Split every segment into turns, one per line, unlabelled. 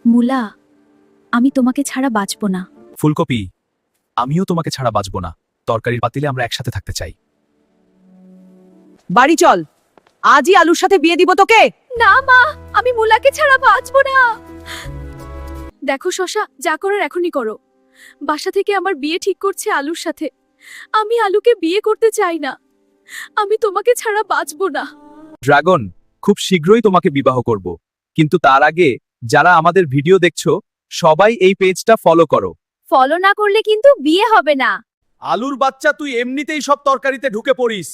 মুলা, আমি তোমাকে ছাড়া বাঁচব না।
ফুলকপি, আমিও তোমাকে ছাড়া বাঁচব না। তরকারির পাতিলে আমরা একসাথে থাকতে চাই।
বাড়ি চল, আজই আলুর সাথে বিয়ে দিব তোকে।
না মা, আমি মুলাকে ছাড়া বাঁচব না। দেখো শশা, যা করার এখনই করো। বাসা থেকে আমার বিয়ে ঠিক করছে আলুর সাথে। আমি আলুকে বিয়ে করতে চাই না। আমি তোমাকে ছাড়া বাঁচব না।
ড্রাগন, খুব শীঘ্রই তোমাকে বিবাহ করব, কিন্তু তার আগে যারা আমাদের ভিডিও দেখছো সবাই এই পেজটা ফলো করো।
ফলো না করলে কিন্তু বিয়ে হবে না।
আলুর বাচ্চা, তুই এমনিতেই সব তরকারিতে ঢুকে পড়িস,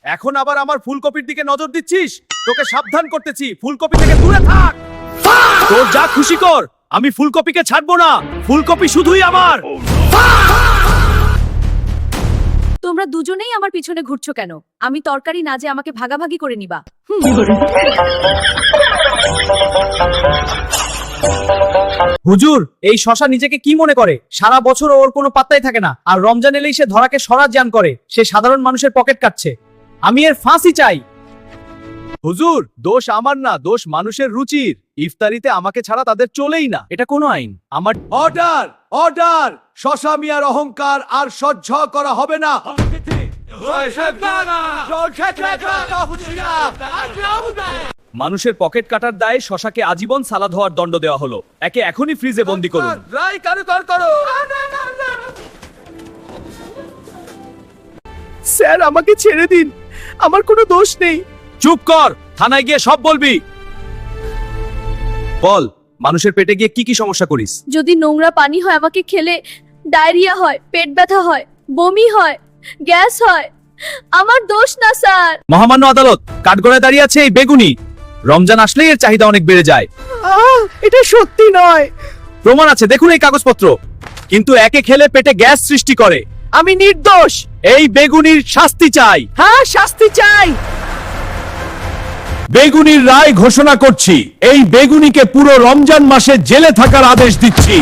এখন আবার আমার ফুলকপির দিকে নজর দিচ্ছিস। তোকে সাবধান করতেছি, ফুলকপি থেকে দূরে থাক। তোর যা খুশি কর, আমি ফুলকপিকে ছাড়বো না। ফুলকপি শুধুই আমার।
তোমরা দুজনেই আমার পিছনে ঘুরছো কেন? আমি তরকারি না যে আমাকে ভাগাভাগি করে নিবা।
হুজুর, এই শশা নিজেকে কি মনে করে? সারা বছর ওর কোনো পাত্তাই থাকে না, আর রমজান এলেই সে ধরাকে সরাজ জান করে। সে সাধারণ মানুষের পকেট কাটছে। আমি এর ফাঁসি চাই।
হুজুর, দোষ আমার না, দোষ মানুষের রুচির। ইফতারিতে আমাকে ছাড়া তাদের চলেই না। এটা কোনো আইন? আমার অর্ডার, অর্ডার! শশা মিয়ার অহংকার আর সহ্য করা হবে না। মানুষের পকেট কাটার দায়ে শশাকে আজীবন সালাদ হওয়ার দণ্ড দেওয়া হলো। একে এখনই ফ্রিজে বন্দি করুন। স্যার, আমাকে ছেড়ে দিন, আমার কোনো দোষ নেই। চুপ কর, থানায় গিয়ে সব বলবি। বল, মানুষের পেটে গিয়ে কি কি সমস্যা করিস?
যদি নোংরা পানি হয় আমাকে খেলে ডায়রিয়া হয়, পেট ব্যথা হয়, বমি হয়, গ্যাস হয়। আমার দোষ না স্যার।
মহামান্য আদালত, কাঠগড়ায় দাঁড়িয়ে আছে এই বেগুনি। রমজান আসলেই এর চাহিদা অনেক বেড়ে যায়।
এটা সত্যি নয়।
প্রমাণ আছে, দেখুন এই কাগজপত্র। কিন্তু একে খেলে পেটে গ্যাস সৃষ্টি করে।
আমি নির্দোষ।
এই বেগুনির শাস্তি চাই।
হ্যাঁ, শাস্তি চাই।
বেগুনির রায় ঘোষণা করছি। এই বেগুনিকে পুরো রমজান মাসে জেলে থাকার আদেশ দিচ্ছি।